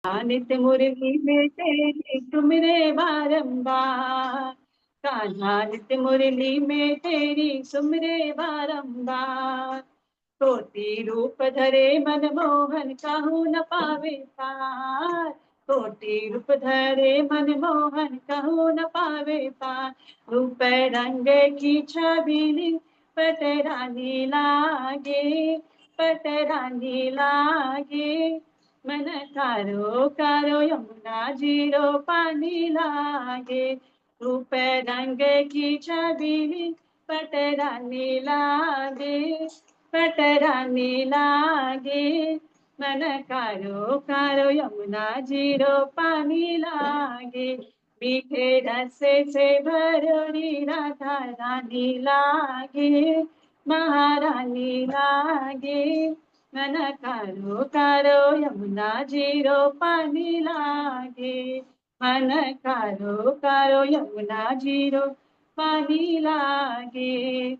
नित मुरली में तेरी सुमिरे बारंबार। कान्हा नित मुरली में तेरी सुमिरे बारंबार। कोटि रूप धरे मनमोहन कहूँ न पावे पार। कोटि रूप धरे मनमोहन कहूँ न पावे पार। रूप रंग की छबीली पट रानी लागे, पट रानी लागे। मन कारो कारो यमुना जीरो पानी लागे। रूप रंग की छबीली पट रानी लागे, पट रानी लागे। मन कारो कारो यमुना जीरो पानी लागे। मीठे रस से भरोरी राधा रानी लागे, महारानी लागे। मन कारो कारो यमुना जीरो पानी लागे। मन कारो कारो यमुना जीरो पानी लागे।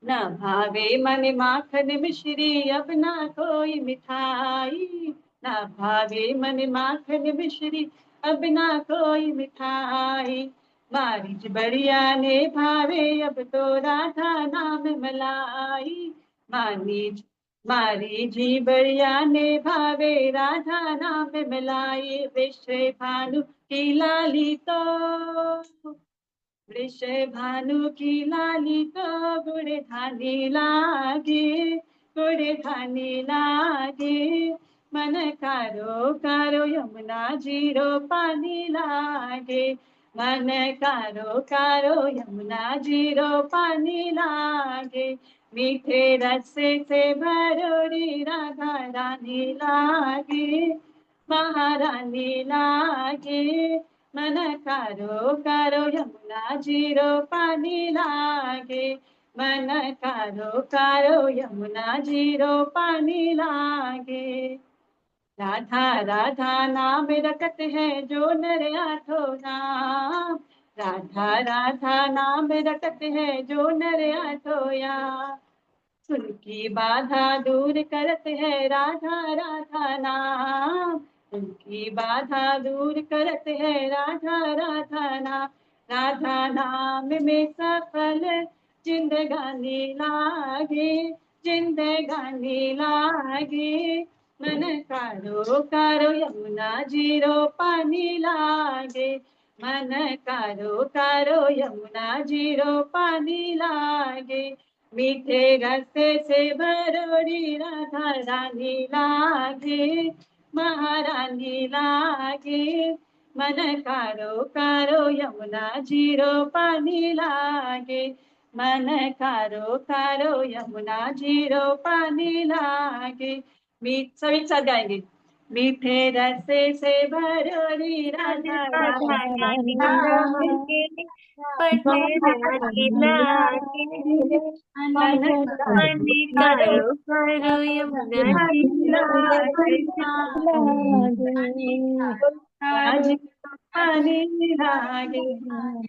न भावे मन माखन मिश्री अब ना कोई मिठाई। न भावे मन माखन मिश्री अब ना कोई मिठाई। मारिच बढ़िया ने भावे अब तो राधा नाम मलाई। मानी मारी जी बढ़िया ने भावे राधा नाम मलाई। विश्व भानु की लाली तो, वृषभानु की लाली तो गुड़ धानी लागे, गुड़ धानी लागे। मन कारो कारो यमुना जीरो पानी लागे। मन कारो कारो यमुना जीरो पानी लागे। मीठे रस से भरोरी राधा रानी लागे, महारानी लागे। मन कारो कारो यमुना जीरो पानी लागे। मन कारो कारो यमुना जीरो पानी लागे। राधा राधा नाम रखत है जो नर आठो नाम। राधा राधा नाम रखत है जो नर आठो या। सुन की बाधा दूर करत है राधा राधा नाम। उनकी बाधा दूर करत है राधा राधा नाम। राधा नाम में सफल जिंदगानी लागे, जिंदगानी लागे। मन कारो कारो यमुना जीरो पानी लागे। मन कारो कारो यमुना जीरो पानी लागे। मीठे रस से भरोरी राधा रानी लागे, महारानी लागे। मन कारो कारो यमुना जीरो पानी लागे। मन कारो कारो यमुना जीरो पानी लागे। सभी एक साथ गाएंगे। मीठे रस से भरोरी राधा राधा रानी रानी लागे, पटे रानी लागे। मन मन कारो करो करो यमुना जी लागे। आज पानी लागे।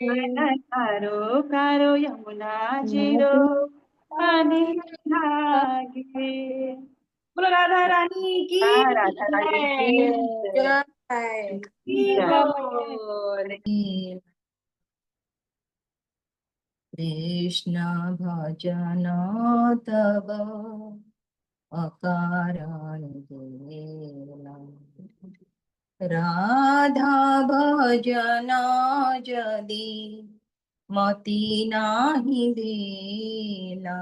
मन कारो कारो यमुना जीरो पानी लागे। बोलो राधा रानी की राधा रानी की जय। जय। की जय। बोल। कृष्ण भजन तब अकारण देला। राधा भजन जदि मति नाही देला।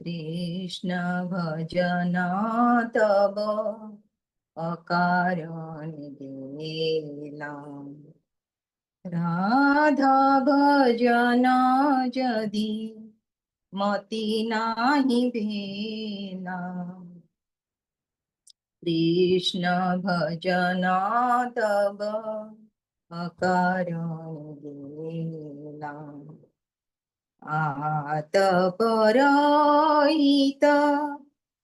कृष्ण भजन तब अकारण देला। राधा भजन जदि मति नाही भेला। कृष्ण भजन तब अकारण देला। आतपरहित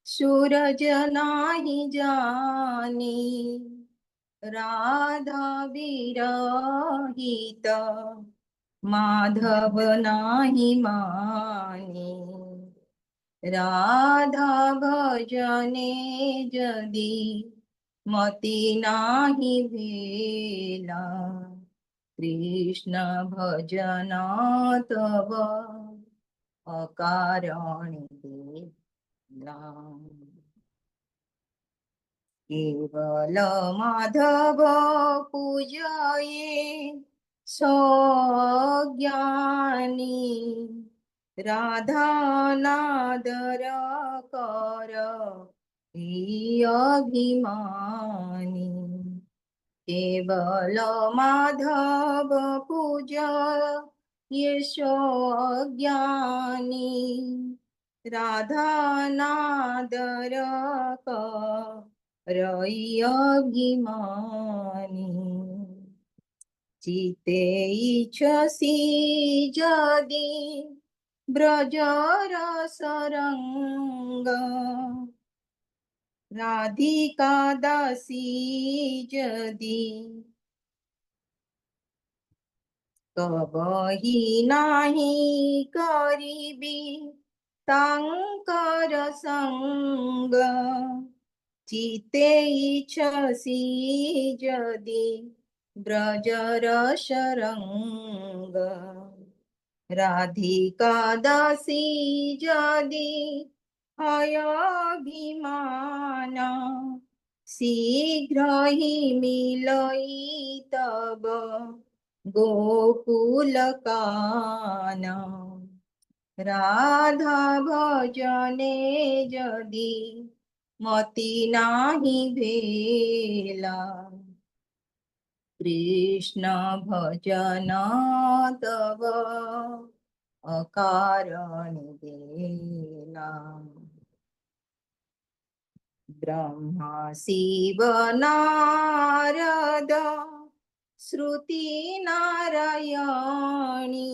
सूरज नाही जानी। राधा विरहित माधव नाही मानी। राधा भजने जदि मति नाही भेला कृष्ण भजन तव अकारण देला केवल माधव पूजये सज्ञानी राधा नादर कर ही अभिमानी केवल माधव पूज यशो ज्ञानी राधा नादर रई अभिमानी चिते इच्छसि जदि ब्रजर सरंग राधिका दासी जदि कबहि नाही करिबी तांकर संग चिते इच्छसि जदि ब्रजर शरंग राधिका दासी जदि अभिमान शीघ्र ही मिलई तब गोकुल कान राधा भजने जदि मति नाही भेला कृष्ण भजन तव अकारण देला ब्रह्मा शिव नारद श्रुति नारायणी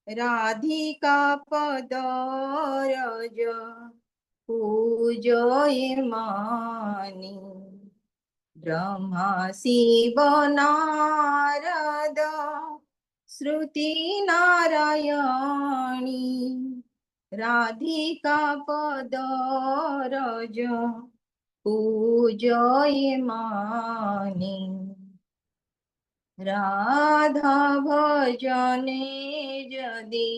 राधिका पद रज पूजय मानी ब्रह्मा शिव नारद श्रुति नारायणी राधिका पद रज पूजय मानी राधा भजने जदि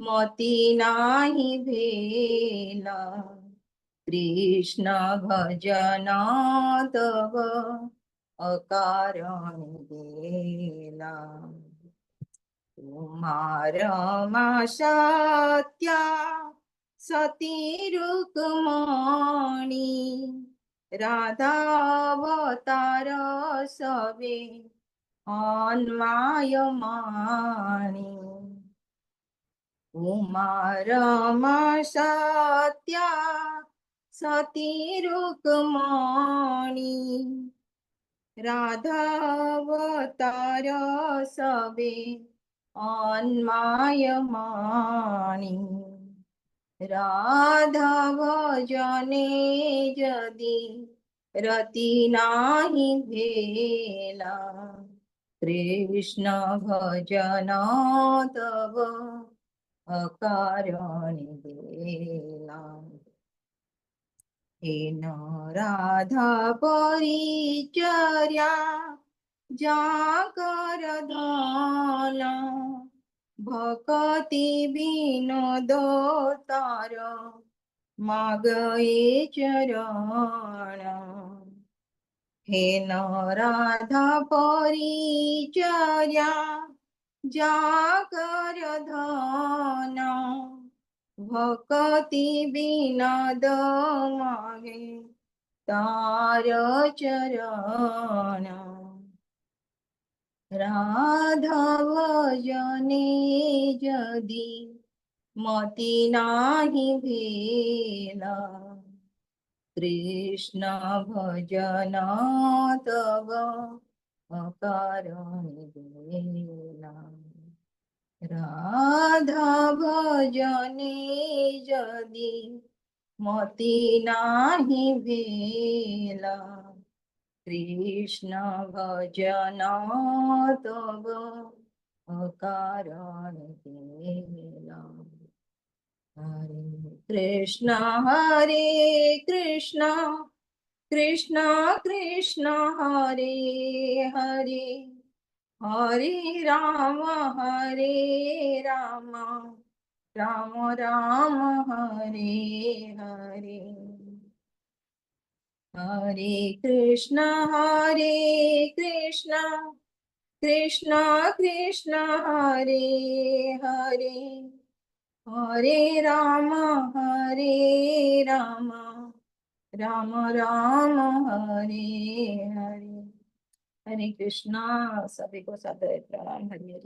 मति नाही भेला कृष्ण भजन तव अकारण देला कुमारमा सत्या सती रुक्मणी राधावतार सवे अन्मायमाणी कुमारमा सत्या सती रुक्मणी राधावतार सवे अन्मायमाणी राधा भजने जदि रति नाही भेला कृष्ण भजन तव अकारण देला हेन राधा परिचर्या जाकर धन भक्ति विनोद तार मागए चरण हेन राधा परिचर्या जाकर धन भक्ति विनोद मागे तार चरण राधा भजने जदि मति नाही भेला कृष्ण भजन तव अकारण देला राधा भजने जदि मति नाही भेला कृष्ण भजन तव अकारण देला हरे कृष्ण कृष्ण कृष्ण हरे हरे हरे राम राम राम हरे हरे हरे कृष्ण कृष्ण कृष्ण हरे हरे हरे राम राम राम हरे हरे। हरे कृष्णा। सभी को सादर प्रणाम। हरे हरे।